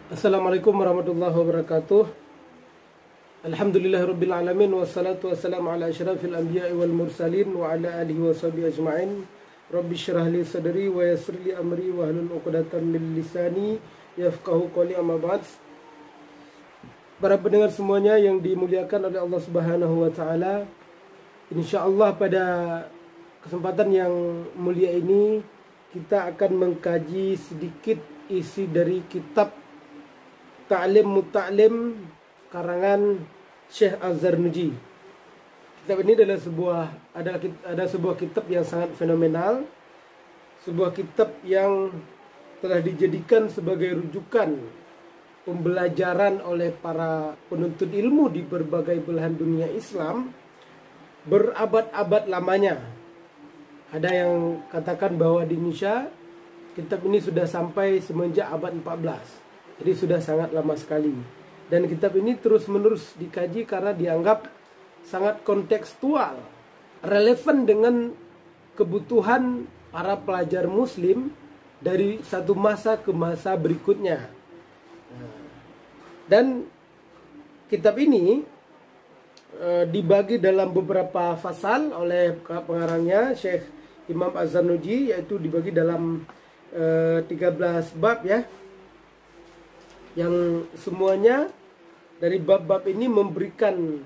Assalamualaikum warahmatullahi wabarakatuh. Alhamdulillahirabbil alamin wassalatu wassalamu ala asyrafil anbiya'i wal mursalin wa ala alihi washabihi ajma'in. Rabbi shrah li sadri wa yassir li amri wa hlul 'uqdatam min lisani yafqahu qawli, amma ba'd. Para pendengar semuanya yang dimuliakan oleh Allah Subhanahu wa taala, insyaallah pada kesempatan yang mulia ini kita akan mengkaji sedikit isi dari kitab Ta'lim Muta'lim karangan Syekh Az-Zarnuji. Kitab ini adalah sebuah kitab yang sangat fenomenal, sebuah kitab yang telah dijadikan sebagai rujukan pembelajaran oleh para penuntut ilmu di berbagai belahan dunia Islam berabad-abad lamanya. Ada yang katakan bahwa di Indonesia kitab ini sudah sampai semenjak abad 14. Jadi sudah sangat lama sekali. Dan kitab ini terus-menerus dikaji karena dianggap sangat kontekstual, relevan dengan kebutuhan para pelajar muslim dari satu masa ke masa berikutnya. Dan kitab ini dibagi dalam beberapa fasal oleh pengarangnya Syekh Imam Az-Zarnuji, yaitu dibagi dalam 13 bab ya, yang semuanya dari bab-bab ini memberikan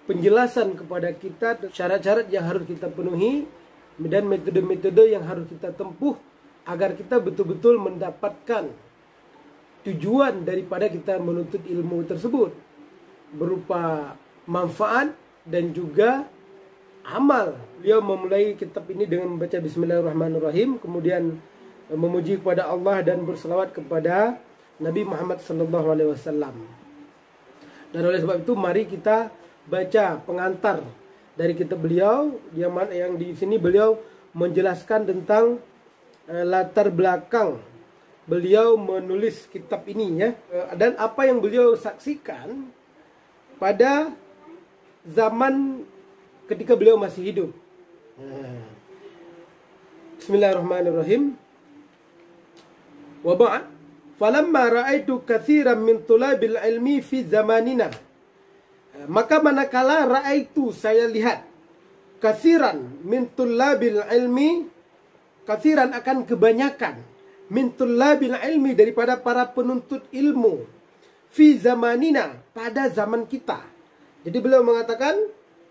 penjelasan kepada kita syarat-syarat yang harus kita penuhi dan metode-metode yang harus kita tempuh agar kita betul-betul mendapatkan tujuan daripada kita menuntut ilmu tersebut, berupa manfaat dan juga amal. Beliau memulai kitab ini dengan membaca Bismillahirrahmanirrahim, kemudian memuji kepada Allah dan berselawat kepada Nabi Muhammad SAW. Dan oleh sebab itu mari kita baca pengantar dari kitab beliau, yang di sini beliau menjelaskan tentang latar belakang beliau menulis kitab ini ya, dan apa yang beliau saksikan pada zaman ketika beliau masih hidup. Bismillahirrahmanirrahim. Wa ba'd, falamma ra'aitu katsiran min tulabil ilmi fi zamanina, maka manakala ra'aitu, saya lihat, katsiran min tulabil ilmi, katsiran akan kebanyakan, min tulabil ilmi daripada para penuntut ilmu, fi zamanina pada zaman kita. Jadi beliau mengatakan,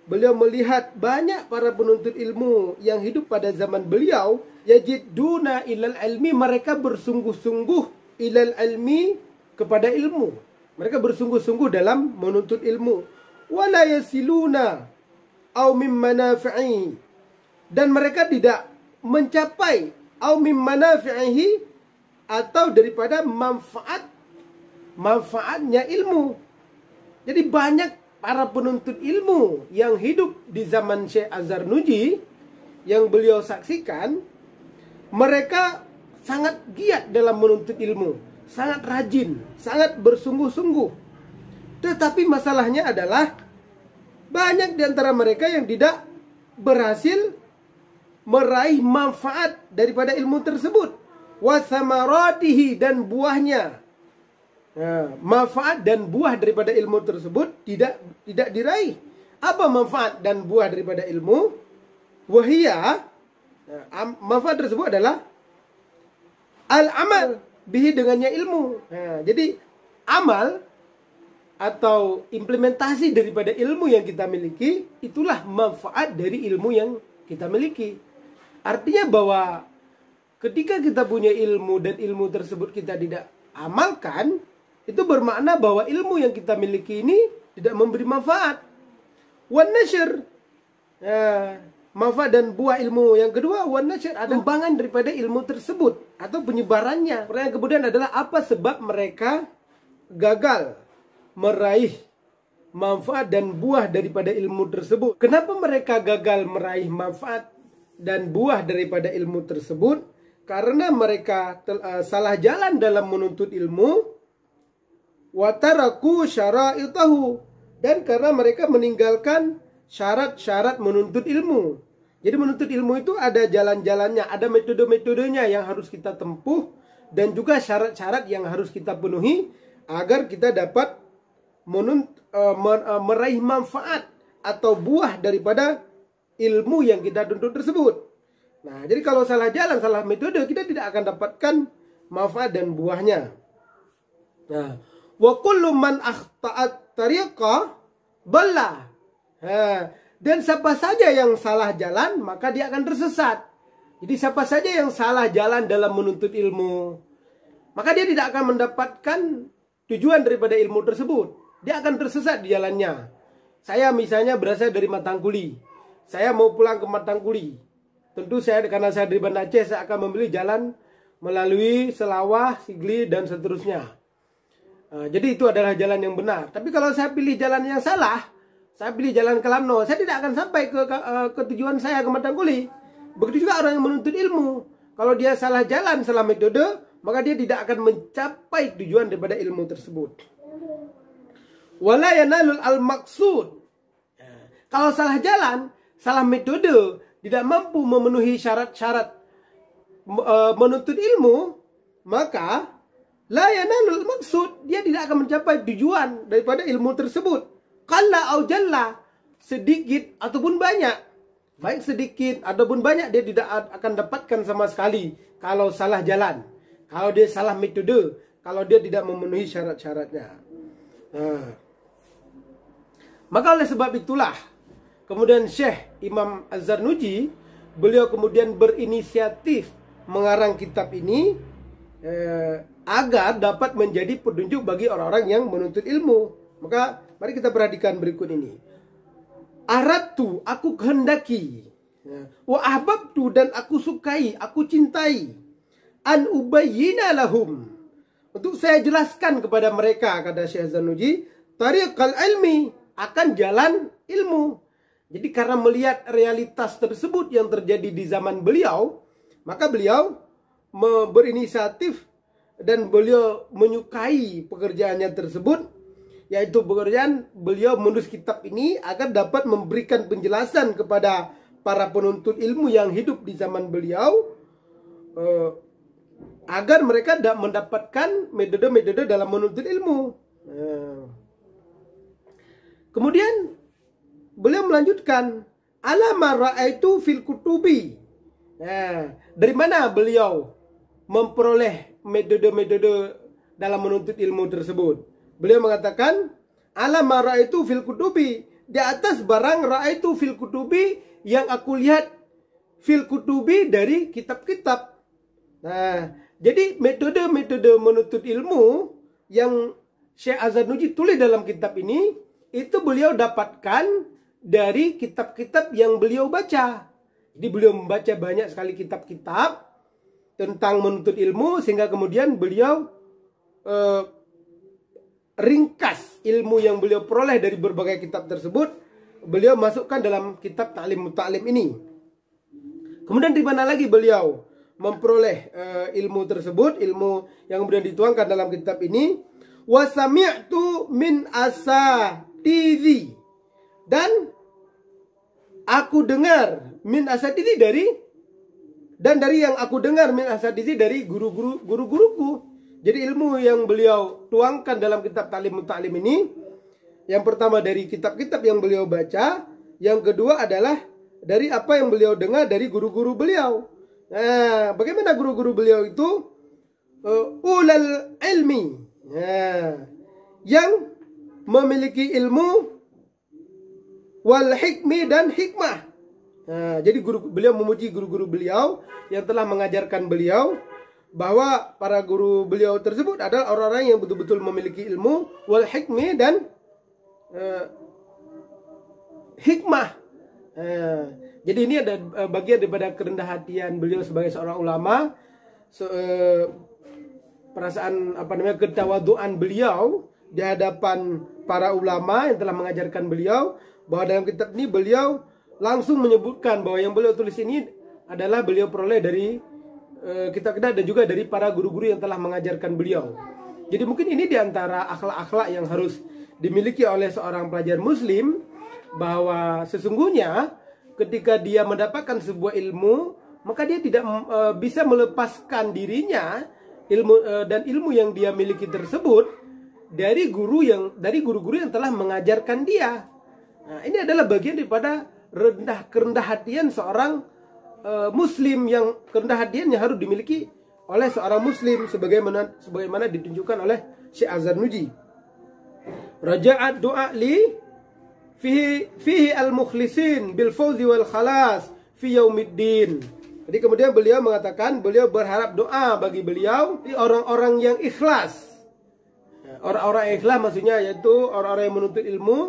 beliau melihat banyak para penuntut ilmu yang hidup pada zaman beliau, yajiduna ilal ilmi, mereka bersungguh-sungguh ilal ilmi, kepada ilmu. Mereka bersungguh-sungguh dalam menuntut ilmu. Wala yasiluna au mim manafi'i, dan mereka tidak mencapai au mim manafi'ihi, atau daripada manfaatnya ilmu. Jadi banyak para penuntut ilmu yang hidup di zaman Syekh Az-Zarnuji yang beliau saksikan, mereka sangat giat dalam menuntut ilmu, sangat rajin, sangat bersungguh-sungguh. Tetapi masalahnya adalah banyak di antara mereka yang tidak berhasil meraih manfaat daripada ilmu tersebut. Wasamaratihi, dan buahnya. Manfaat dan buah daripada ilmu tersebut tidak diraih. Apa manfaat dan buah daripada ilmu? Wahia, manfaat tersebut adalah al-amal bihi, dengannya ilmu. Jadi amal atau implementasi daripada ilmu yang kita miliki, itulah manfaat dari ilmu yang kita miliki. Artinya bahwa ketika kita punya ilmu dan ilmu tersebut kita tidak amalkan, itu bermakna bahwa ilmu yang kita miliki ini tidak memberi manfaat. Wan nashr, manfaat dan buah ilmu yang kedua, wan nashr, ada kembangan daripada ilmu tersebut atau penyebarannya. Pertanyaan kemudian adalah, apa sebab mereka gagal meraih manfaat dan buah daripada ilmu tersebut? Kenapa mereka gagal meraih manfaat dan buah daripada ilmu tersebut? Karena mereka salah jalan dalam menuntut ilmu, wataraku syara'itahu, dan karena mereka meninggalkan syarat-syarat menuntut ilmu. Jadi menuntut ilmu itu ada jalan-jalannya, ada metode-metodenya yang harus kita tempuh dan juga syarat-syarat yang harus kita penuhi agar kita dapat meraih manfaat atau buah daripada ilmu yang kita tuntut tersebut. Nah, jadi kalau salah jalan, salah metode, kita tidak akan dapatkan manfaat dan buahnya. Nah, wa kullu man akhta'at tariqah balla. Dan siapa saja yang salah jalan, maka dia akan tersesat. Jadi siapa saja yang salah jalan dalam menuntut ilmu, maka dia tidak akan mendapatkan tujuan daripada ilmu tersebut. Dia akan tersesat di jalannya. Saya misalnya berasal dari Matangkuli. Saya mau pulang ke Matangkuli. Tentu karena saya dari Banda Aceh, saya akan memilih jalan melalui Selawah, Sigli, dan seterusnya. Jadi itu adalah jalan yang benar. Tapi kalau saya pilih jalan yang salah, saya pilih jalan ke Lamno, saya tidak akan sampai ke tujuan saya ke Matangkuli. Begitu juga orang yang menuntut ilmu. Kalau dia salah jalan, salah metode, maka dia tidak akan mencapai tujuan daripada ilmu tersebut. Wala yanalul al-maqsud. Kalau salah jalan, salah metode, tidak mampu memenuhi syarat-syarat menuntut ilmu, maka la yanalul maksud, dia tidak akan mencapai tujuan daripada ilmu tersebut. Qalla au jalla, sedikit ataupun banyak, baik sedikit ataupun banyak, dia tidak akan dapatkan sama sekali kalau salah jalan, kalau dia salah metode, kalau dia tidak memenuhi syarat-syaratnya. Maka oleh sebab itulah kemudian Syekh Imam Az-Zarnuji, beliau kemudian berinisiatif mengarang kitab ini agar dapat menjadi petunjuk bagi orang-orang yang menuntut ilmu. Maka mari kita perhatikan berikut ini. Aradtu, aku kehendaki, wa ahbabtu, dan aku sukai, aku cintai, an ubayyina lahum, untuk saya jelaskan kepada mereka, kata Syekh Az-Zarnuji, tariqal ilmi, akan jalan ilmu. Jadi karena melihat realitas tersebut yang terjadi di zaman beliau, maka beliau berinisiatif dan beliau menyukai pekerjaannya tersebut, yaitu pekerjaan beliau menulis kitab ini agar dapat memberikan penjelasan kepada para penuntut ilmu yang hidup di zaman beliau, agar mereka mendapatkan metode-metode dalam menuntut ilmu. Kemudian beliau melanjutkan, alama ra'aitu fil kutubi. Dari mana beliau memperoleh metode-metode dalam menuntut ilmu tersebut? Beliau mengatakan, alama ra'aitu fil kutubi, di atas barang ra'aitu fil kutubi, yang aku lihat fil kutubi, dari kitab-kitab. Nah, jadi metode-metode menuntut ilmu yang Syekh Az-Zarnuji tulis dalam kitab ini, itu beliau dapatkan dari kitab-kitab yang beliau baca. Jadi beliau membaca banyak sekali kitab-kitab tentang menuntut ilmu, sehingga kemudian beliau ringkas ilmu yang beliau peroleh dari berbagai kitab tersebut, beliau masukkan dalam kitab Ta'lim Muta'lim ini. Kemudian di mana lagi beliau memperoleh ilmu tersebut, ilmu yang kemudian dituangkan dalam kitab ini? Wa sami'tu min asatizi, dan aku dengar min asatizi, dari yang aku dengar min asatizi, dari guruku. Jadi ilmu yang beliau tuangkan dalam kitab Ta'lim Muta'lim ini, yang pertama dari kitab-kitab yang beliau baca, yang kedua adalah dari apa yang beliau dengar dari guru-guru beliau. Nah, bagaimana guru-guru beliau itu? Ulal ilmi, yang memiliki ilmu, wal hikmi, dan hikmah. Jadi beliau memuji guru-guru beliau yang telah mengajarkan beliau, bahwa para guru beliau tersebut adalah orang-orang yang betul-betul memiliki ilmu, wal hikmi, dan hikmah. Jadi ini ada bagian daripada kerendah hatian beliau sebagai seorang ulama, perasaan ketawaduan beliau di hadapan para ulama yang telah mengajarkan beliau, bahwa dalam kitab ini beliau langsung menyebutkan bahwa yang beliau tulis ini adalah beliau peroleh dari kitab-kitab dan juga dari para guru-guru yang telah mengajarkan beliau. Jadi mungkin ini diantara akhlak-akhlak yang harus dimiliki oleh seorang pelajar muslim, bahwa sesungguhnya ketika dia mendapatkan sebuah ilmu, maka dia tidak bisa melepaskan dirinya ilmu yang dia miliki tersebut dari guru-guru yang telah mengajarkan dia. Nah, ini adalah bagian daripada kerendah hatian seorang muslim, yang kerendah hatian yang harus dimiliki oleh seorang muslim sebagaimana ditunjukkan oleh Syekh Az-Zarnuji. Raja'at doa li fihi al-mukhlisin bil fawzi wal khalas fi yaumiddin. Jadi kemudian beliau mengatakan, beliau berharap doa bagi beliau di orang-orang yang ikhlas. Orang-orang yang ikhlas maksudnya yaitu orang-orang yang menuntut ilmu,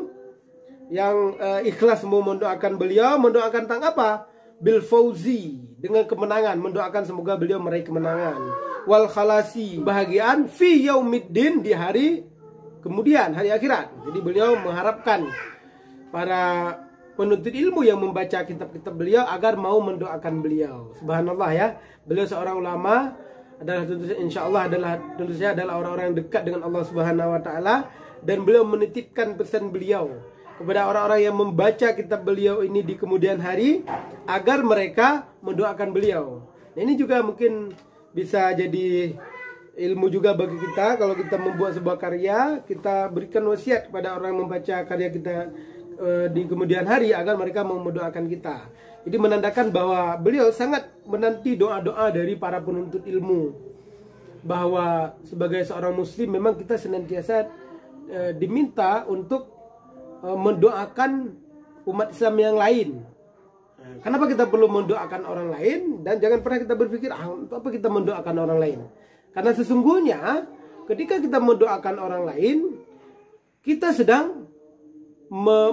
yang ikhlas mau mendoakan beliau, mendoakan tentang apa? Bil fauzi, dengan kemenangan, mendoakan semoga beliau meraih kemenangan. Wal khalasi, bahagian fi yaumiddin, di hari kemudian, hari akhirat. Jadi beliau mengharapkan para penuntut ilmu yang membaca kitab-kitab beliau agar mau mendoakan beliau. Subhanallah ya. Beliau seorang ulama, adalah tentu saja adalah orang-orang yang dekat dengan Allah Subhanahu wa taala, dan beliau menitipkan pesan beliau kepada orang-orang yang membaca kitab beliau ini di kemudian hari agar mereka mendoakan beliau. Nah, ini juga mungkin bisa jadi ilmu juga bagi kita. Kalau kita membuat sebuah karya, kita berikan wasiat kepada orang yang membaca karya kita di kemudian hari agar mereka mau mendoakan kita. Jadi menandakan bahwa beliau sangat menanti doa-doa dari para penuntut ilmu, bahwa sebagai seorang muslim memang kita senantiasa diminta untuk mendoakan umat Islam yang lain. Kenapa kita perlu mendoakan orang lain? Dan jangan pernah kita berpikir, untuk apa kita mendoakan orang lain? Karena sesungguhnya ketika kita mendoakan orang lain, kita sedang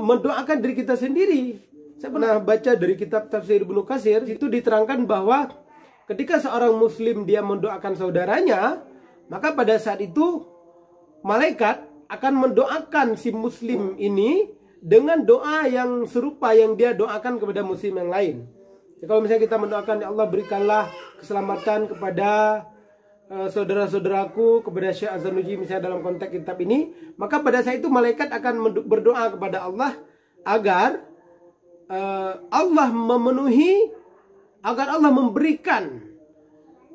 mendoakan diri kita sendiri. Saya pernah baca dari kitab Tafsir Ibnu Katsir, itu diterangkan bahwa ketika seorang muslim dia mendoakan saudaranya, maka pada saat itu malaikat akan mendoakan si muslim ini dengan doa yang serupa yang dia doakan kepada muslim yang lain. Jadi kalau misalnya kita mendoakan, ya Allah berikanlah keselamatan kepada saudara-saudaraku, kepada Syekh Az-Zarnuji misalnya dalam konteks kitab ini, maka pada saat itu malaikat akan berdoa kepada Allah agar Allah memenuhi, agar Allah memberikan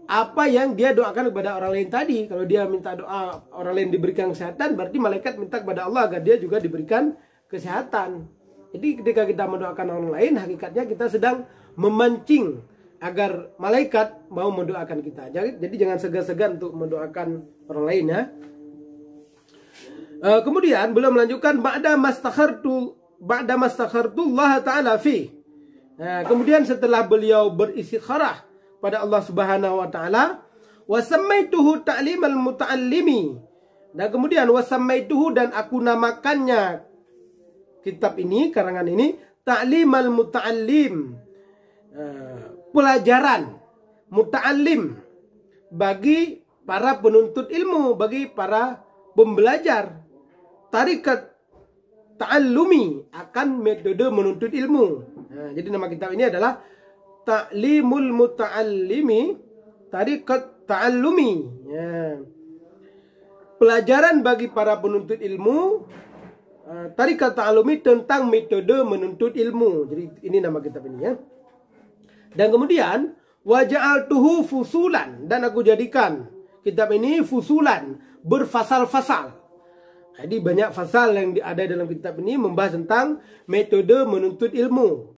apa yang dia doakan kepada orang lain tadi. Kalau dia minta doa orang lain diberikan kesehatan, berarti malaikat minta kepada Allah agar dia juga diberikan kesehatan. Jadi ketika kita mendoakan orang lain, hakikatnya kita sedang memancing agar malaikat mau mendoakan kita. Jadi jangan segan-segan untuk mendoakan orang lain ya. Kemudian beliau melanjutkan ba'da mastakhartullah ta'ala fi. Nah, kemudian setelah beliau beristikharah pada Allah Subhanahu wa taala, wa sammaituhu ta'limal muta'allimi. Dan kemudian wa sammaituhu, dan aku namakannya kitab ini, karangan ini, ta'limal muta'allim. Pelajaran muta'allim bagi para penuntut ilmu, bagi para pembelajar. Tarikat ta'allumi, akan metode menuntut ilmu. Nah, jadi nama kitab ini adalah Ta'limul Muta'allimi Tarikat Ta'allumi. Ya. Pelajaran bagi para penuntut ilmu, Tarikat Ta'allumi, tentang metode menuntut ilmu. Jadi ini nama kitab ini ya. Dan kemudian waja'altuhu fusulan, dan aku jadikan kitab ini fusulan, berfasal-fasal. Jadi banyak fasal yang ada dalam kitab ini membahas tentang metode menuntut ilmu.